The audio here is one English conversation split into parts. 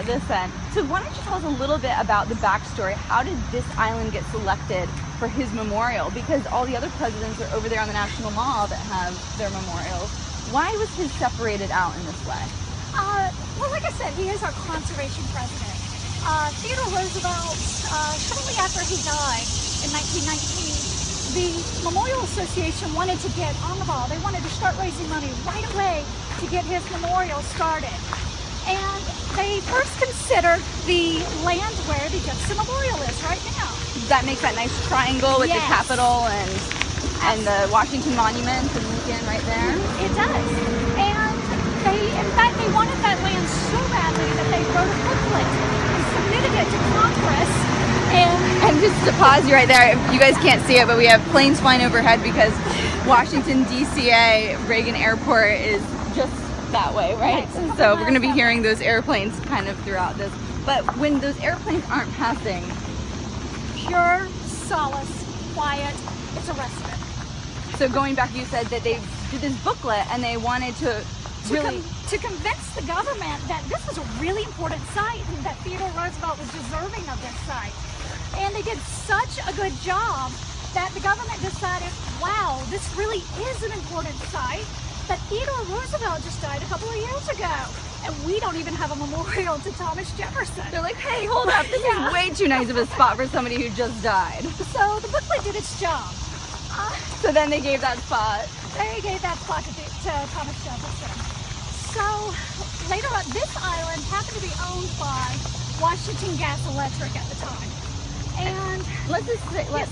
at this end. So why don't you tell us a little bit about the backstory? How did this island get selected for his memorial? Because all the other presidents are over there on the National Mall that have their memorials. Why was his separated out in this way? Well, like I said, he is our conservation president. Theodore Roosevelt, shortly after he died in 1919, the Memorial Association wanted to get on the ball. They wanted to start raising money right away to get his memorial started. And they first considered the land where the Jefferson Memorial is right now. That makes that nice triangle with the Capitol and the Washington Monument and Lincoln right there. It does. And in fact, they wanted that land so badly that they wrote a booklet and submitted it to Congress. And just to pause you right there, you guys can't see it, but we have planes flying overhead because Washington, D.C.A. Reagan Airport is just that way, right? So we're going to be hearing those airplanes kind of throughout this. But when those airplanes aren't passing, pure solace, quiet, it's a respite. So going back, you said that they did this booklet and they wanted to really convince the government that this was a really important site and that Theodore Roosevelt was deserving of this site. And they did such a good job that the government decided, wow, this really is an important site. But Theodore Roosevelt just died a couple of years ago, and we don't even have a memorial to Thomas Jefferson. They're like, hey, hold up, this is way too nice of a spot for somebody who just died. So the booklet did its job. So then they gave that spot. They gave that spot to Thomas Jefferson. So later on, this island happened to be owned by Washington Gas Electric at the time. And let's just say, well,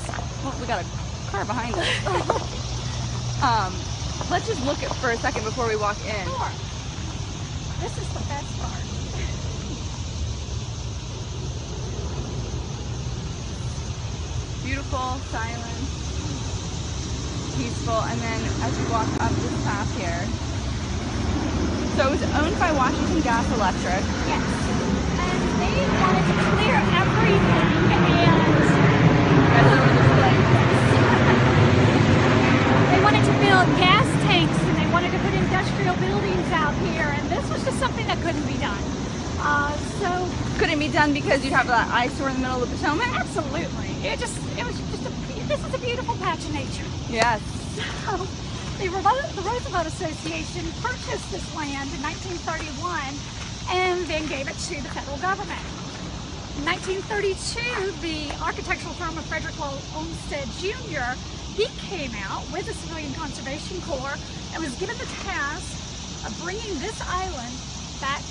we got a car behind us. Let's just look at for a second before we walk in. Sure. This is the best part. Beautiful, silent, peaceful, and then as we walk up this path here. So it was owned by Washington Gas Electric. Yes. And they wanted to clear everything they wanted to build gas tanks and they wanted to put industrial buildings out here, and this was just something that couldn't be done. Couldn't be done because you'd have that eyesore in the middle of the Potomac? Absolutely. This is a beautiful patch of nature. Yes. So, the Roosevelt Association purchased this land in 1931 and then gave it to the federal government. In 1932, the architectural firm of Frederick Law Olmsted Jr., he came out with the Civilian Conservation Corps and was given the task of bringing this island back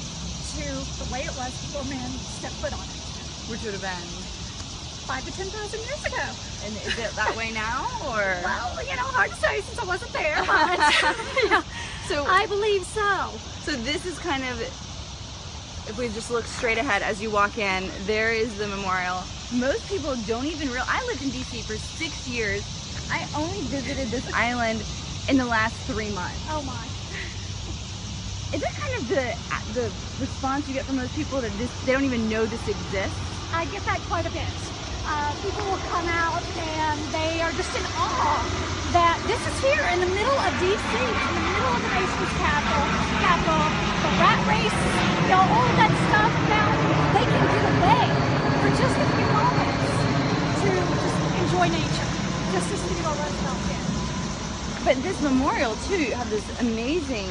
to the way it was before men stepped foot on it. Which would have been 5,000 to 10,000 years ago. And is it that way now, or? Well, hard to say since I wasn't there, but So I believe so. So this is kind of, if we just look straight ahead as you walk in, there is the memorial. Most people don't even realize, I lived in DC for 6 years. I only visited this island in the last 3 months. Oh my. Is that kind of the response you get from most people, that they don't even know this exists? I get that quite a bit. People will come out and they are just in awe that this is here in the middle of DC, in the middle of the nation's capital, the rat race, all of that stuff. Now they can get away for just a few moments to just enjoy nature, just as Theodore Roosevelt did. But this memorial too, you have this amazing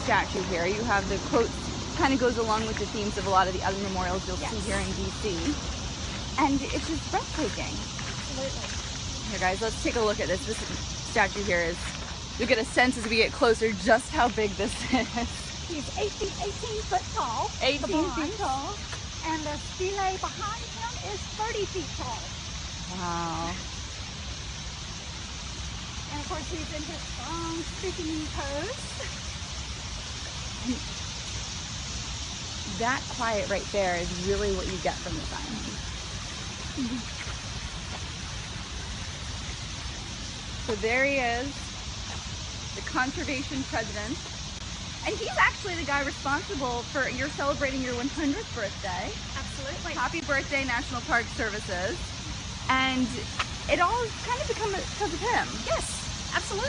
statue here. You have the quotes, kind of goes along with the themes of a lot of the other memorials you'll see here in DC. And it's just breathtaking. Absolutely. Here guys, let's take a look at this. This statue here is, you'll get a sense as we get closer just how big this is. He's 18 foot tall. 18 feet tall. And the stele behind him is 30 feet tall. Wow. And of course he's in his strong speaking pose. That quiet right there is really what you get from this island. So there he is, the conservation president. And he's actually the guy responsible for you're celebrating your 100th birthday. Absolutely. Happy birthday, National Park Services. And it all has kind of become because of him. Yes. Absolutely.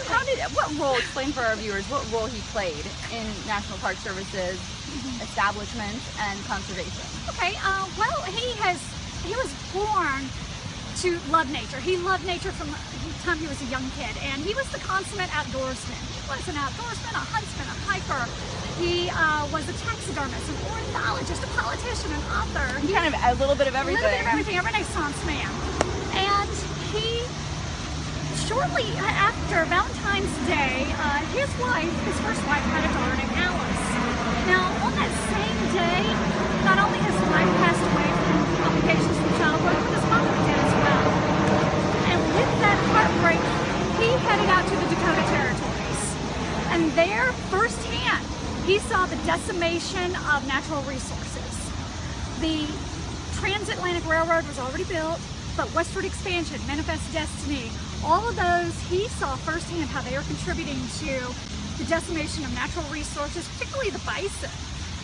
What role, explain for our viewers, what role he played in National Park Service's establishment and conservation? Okay, well, he was born to love nature. He loved nature from the time he was a young kid, and he was the consummate outdoorsman. He was an outdoorsman, a huntsman, a hiker. He was a taxidermist, an ornithologist, a politician, an author. Kind of a little bit of everything. A little bit of everything, a Renaissance man. And he, shortly after Valentine's Day, his first wife, had a daughter named Alice. Now, on that same day, not only his wife passed away from complications from childbirth, but his mother did as well. And with that heartbreak, he headed out to the Dakota Territories. And there, firsthand, he saw the decimation of natural resources. The transatlantic railroad was already built, but westward expansion, manifest destiny, all of those, he saw firsthand how they are contributing to the decimation of natural resources, particularly the bison.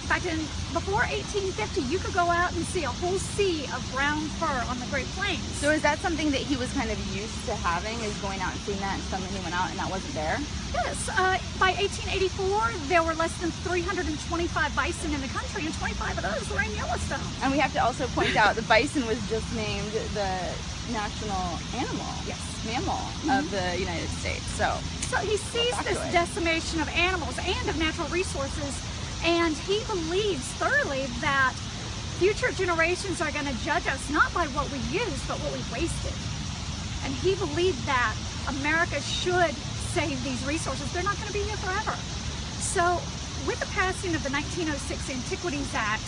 In fact, before 1850, you could go out and see a whole sea of brown fur on the Great Plains. So is that something that he was kind of used to having, is going out and seeing that, and suddenly he went out and that wasn't there? Yes. By 1884, there were less than 325 bison in the country, and 25 of those were in Yellowstone. And we have to also point out the bison was just named the national animal, mammal of the United States. So he sees this decimation of animals and of natural resources, and he believes thoroughly that future generations are going to judge us not by what we used, but what we wasted. And he believed that America should save these resources. They're not going to be here forever. So with the passing of the 1906 Antiquities Act,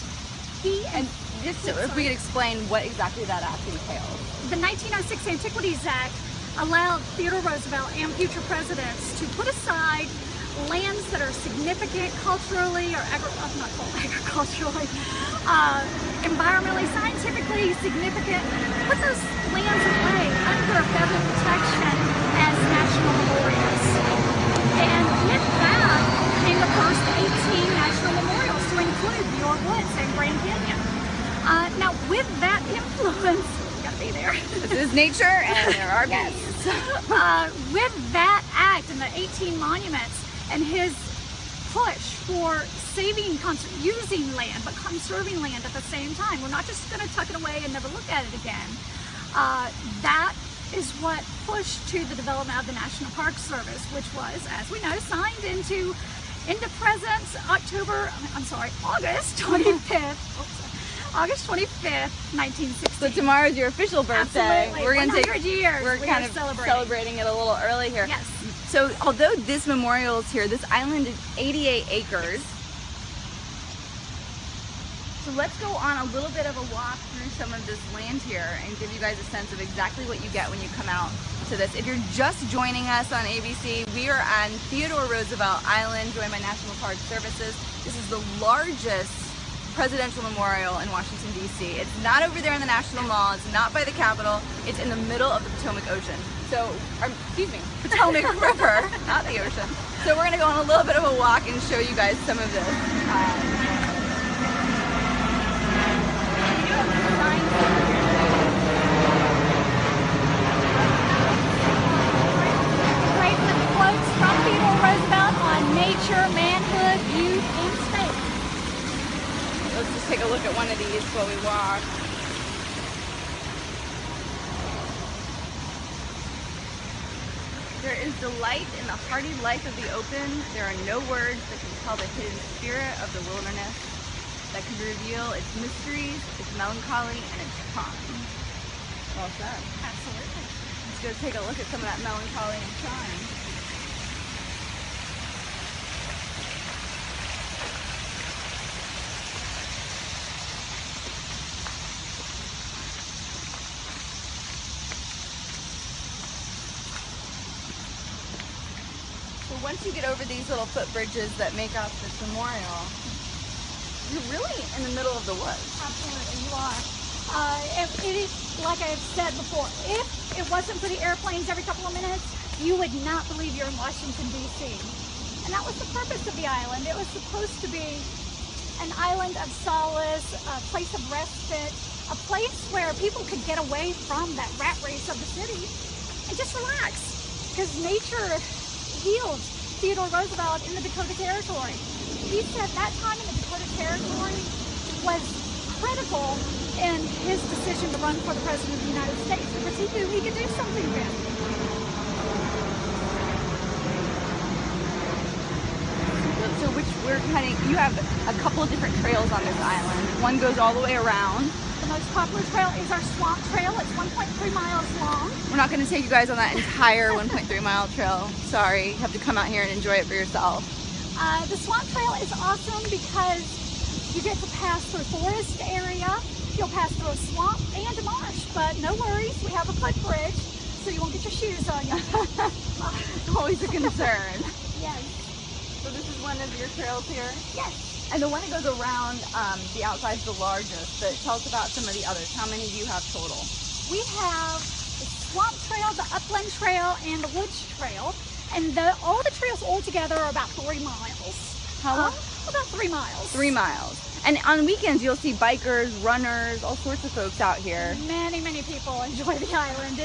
if we could explain what exactly that act entails. The 1906 Antiquities Act allowed Theodore Roosevelt and future presidents to put aside lands that are significant culturally or not agriculturally, environmentally, scientifically significant, put those lands away under federal protection as national memorials. And with that came the first 18 national memorials to include Muir Woods and Grand Canyon. Now with that influence, you gotta be there. This is nature and there are bees. With that act and the 18 monuments, and his push for using land, but conserving land at the same time. We're not just going to tuck it away and never look at it again. That is what pushed to the development of the National Park Service, which was, as we know, signed into presence August 25th. August 25th, 1960. So tomorrow's your official birthday. Absolutely. We're going to 100 years. We're kind of celebrating it a little early here. Yes. So although this memorial is here, this island is 88 acres. So let's go on a little bit of a walk through some of this land here and give you guys a sense of exactly what you get when you come out to this. If you're just joining us on ABC, we are on Theodore Roosevelt Island, joined by National Park Services. This is the largest presidential memorial in Washington, D.C. It's not over there in the National Mall, it's not by the Capitol, it's in the middle of the Potomac Ocean. So, Potomac River, not the ocean. So we're gonna go on a little bit of a walk and show you guys some of this. Great with quotes from Theodore Roosevelt on nature, manhood, youth, and space. Let's just take a look at one of these while we walk. There is delight in the hardy life of the open. There are no words that can tell the hidden spirit of the wilderness, that can reveal its mysteries, its melancholy, and its charm. Well said. Absolutely. Let's go take a look at some of that melancholy and charm. Once you get over these little footbridges that make up this memorial, you're really in the middle of the woods. Absolutely, you are. It is, like I've said before, if it wasn't for the airplanes every couple of minutes, you would not believe you're in Washington, D.C. And that was the purpose of the island. It was supposed to be an island of solace, a place of respite, a place where people could get away from that rat race of the city and just relax. because nature healed Theodore Roosevelt in the Dakota Territory. He said that time in the Dakota Territory was critical in his decision to run for the President of the United States because he knew he could do something then. So we're heading, you have a couple of different trails on this island. One goes all the way around. The most popular trail is our swamp trail. It's 1.3 miles long. We're not going to take you guys on that entire 1.3 mile trail. Sorry, you have to come out here and enjoy it for yourself. The swamp trail is awesome because you get to pass through forest area. You'll pass through a swamp and a marsh, but no worries, we have a footbridge, so you won't get your shoes on you. Always a concern. Yes. So this is one of your trails here? Yes. And the one that goes around the outside is the largest, but tell us about some of the others. How many do you have total? We have the swamp trail, the upland trail, and the woods trail, and all the trails all together are about 3 miles. How long? About 3 miles. 3 miles. And on weekends, you'll see bikers, runners, all sorts of folks out here. Many, many people enjoy the island.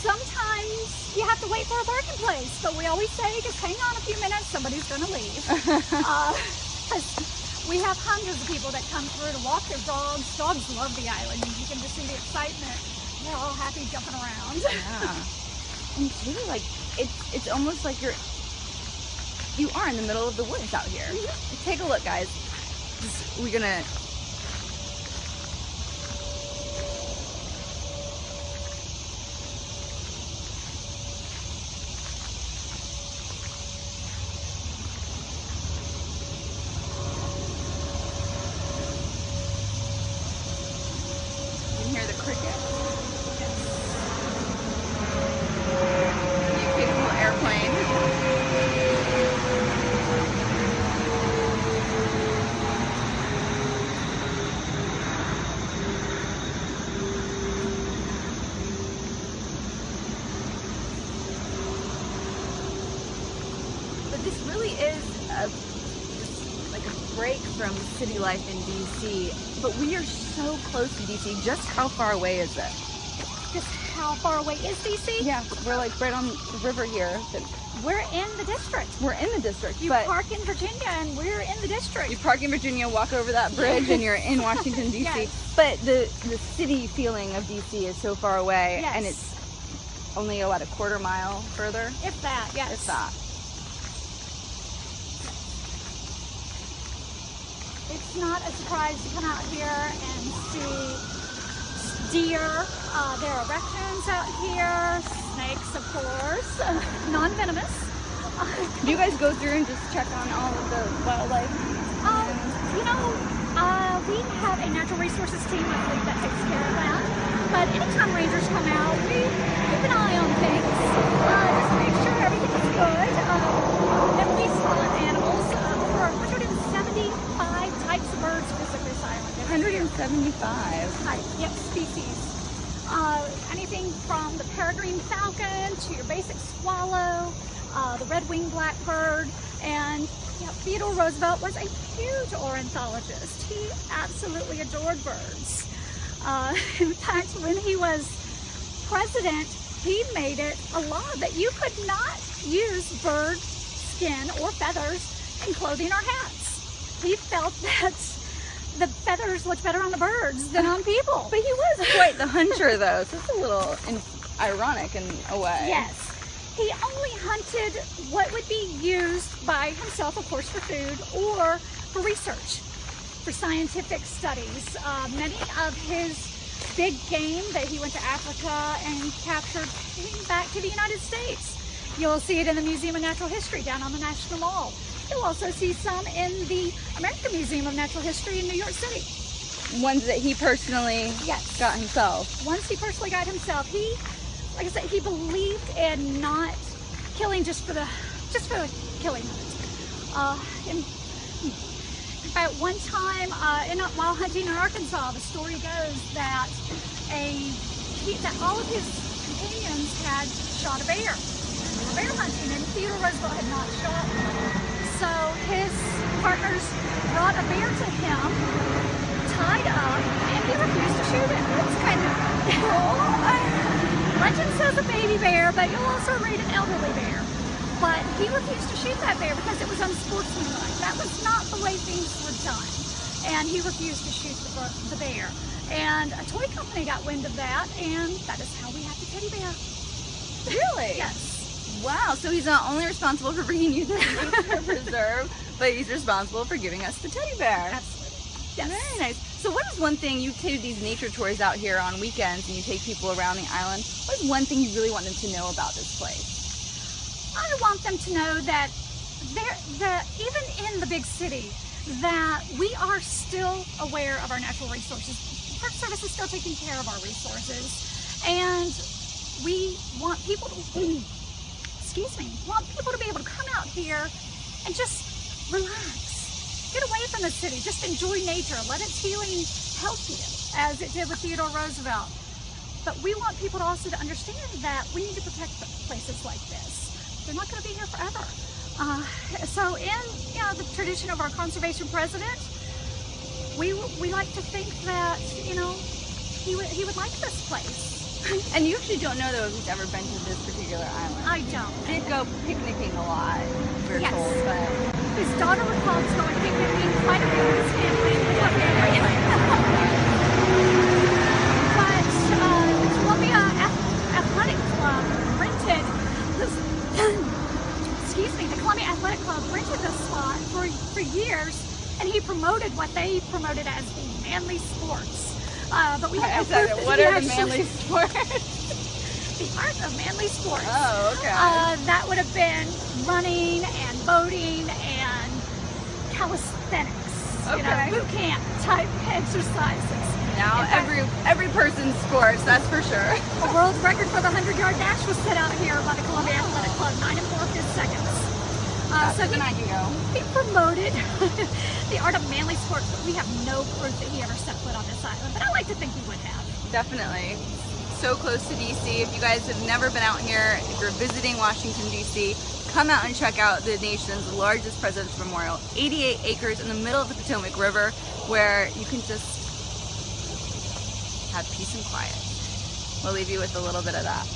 Sometimes you have to wait for a parking place, but we always say, just hang on a few minutes, somebody's going to leave. We have hundreds of people that come through to walk their dogs. Dogs love the island. You can just see the excitement. They're all happy jumping around. Yeah. And it's really like, it's almost like you are in the middle of the woods out here. Mm-hmm. Take a look, guys. We're gonna you can hear the crickets. Beautiful airplane. This really is like a break from city life in DC, but we are so close to DC. Just how far away is it? Just how far away is DC? Yeah, we're like right on the river here. We're in the district. We're in the district. You park in Virginia and we're in the district. You park in Virginia, walk over that bridge, and you're in Washington, DC. Yes. But the city feeling of DC is so far away, yes. and it's only about a quarter mile further. If that, yes. If that. It's not a surprise to come out here and see deer. There are raccoons out here, snakes, of course, non-venomous. Do you guys go through and just check on all of the wildlife? We have a natural resources team, I believe, that takes care of that. But anytime rangers come out, we keep an eye on things, just to make sure everything is good. And we spot animals, over 175 types of birds visit this island. 175? Yep, species. Anything from the peregrine falcon to your basic swallow, the red-winged blackbird, and Theodore Roosevelt was a huge ornithologist. He absolutely adored birds. In fact, when he was president, he made it a law that you could not use bird skin or feathers in clothing or hats. He felt that the feathers looked better on the birds than on people. But he was quite the hunter, though, so it's a little ironic in a way. Yes. He only hunted what would be used by himself, of course, for food or for research, for scientific studies. Many of his big game that he went to Africa and captured came back to the United States. You'll see it in the Museum of Natural History down on the National Mall. You'll also see some in the American Museum of Natural History in New York City. Ones that he personally got himself. Ones he personally got himself. He, like I said, he believed in not killing just for the killing of it. In fact, one time, while hunting in Arkansas, the story goes that all of his companions had shot a bear. Bear hunting, and Theodore Roosevelt had not shot one. So his partners brought a bear to him, tied up, and he refused to shoot it. It's kind of cool. Legend says a baby bear, but you'll also read an elderly bear. But he refused to shoot that bear because it was unsportsmanlike. That was not the way things were done. And he refused to shoot the bear. And a toy company got wind of that, and that is how we have the teddy bear. Really? Yes. Wow, so he's not only responsible for bringing you the nature preserve, but he's responsible for giving us the teddy bear. Absolutely. Yes. Very nice. So what is one thing, you do these nature tours out here on weekends and you take people around the island, what is one thing you really want them to know about this place? I want them to know that even in the big city, that we are still aware of our natural resources. Park Service is still taking care of our resources, and we want people to, want people to be able to come out here and just relax, get away from the city, just enjoy nature, let its healing help you, as it did with Theodore Roosevelt. But we want people to also to understand that we need to protect places like this. They're not going to be here forever. So in the tradition of our conservation president, we like to think that he would like this place. And you actually don't know though if he's ever been to this particular island. I don't. He did go picnicking a lot, we're Yes. told, but His daughter recalls going picnicking quite a bit with his family in the Columbia area. But the Columbia Athletic Club rented this. The Columbia Athletic Club rented this spot for years, and he promoted what they promoted as the manly sports. But we have no proof that what he are the actually- manly sports? The art of manly sports. Oh, okay. That would have been running and boating and calisthenics. Okay. Boot camp type exercises. Now In fact, every person's sports, that's for sure. a world record for the 100-yard dash was set out here by the Columbia Athletic Club, 9 4 seconds. So then I can go. He promoted the art of manly sports, but we have no proof that he ever set foot on this island. But I like to think he would have. Definitely. So close to DC. If you guys have never been out here, if you're visiting Washington, DC, come out and check out the nation's largest President's Memorial. 88 acres in the middle of the Potomac River, where you can just have peace and quiet. We'll leave you with a little bit of that.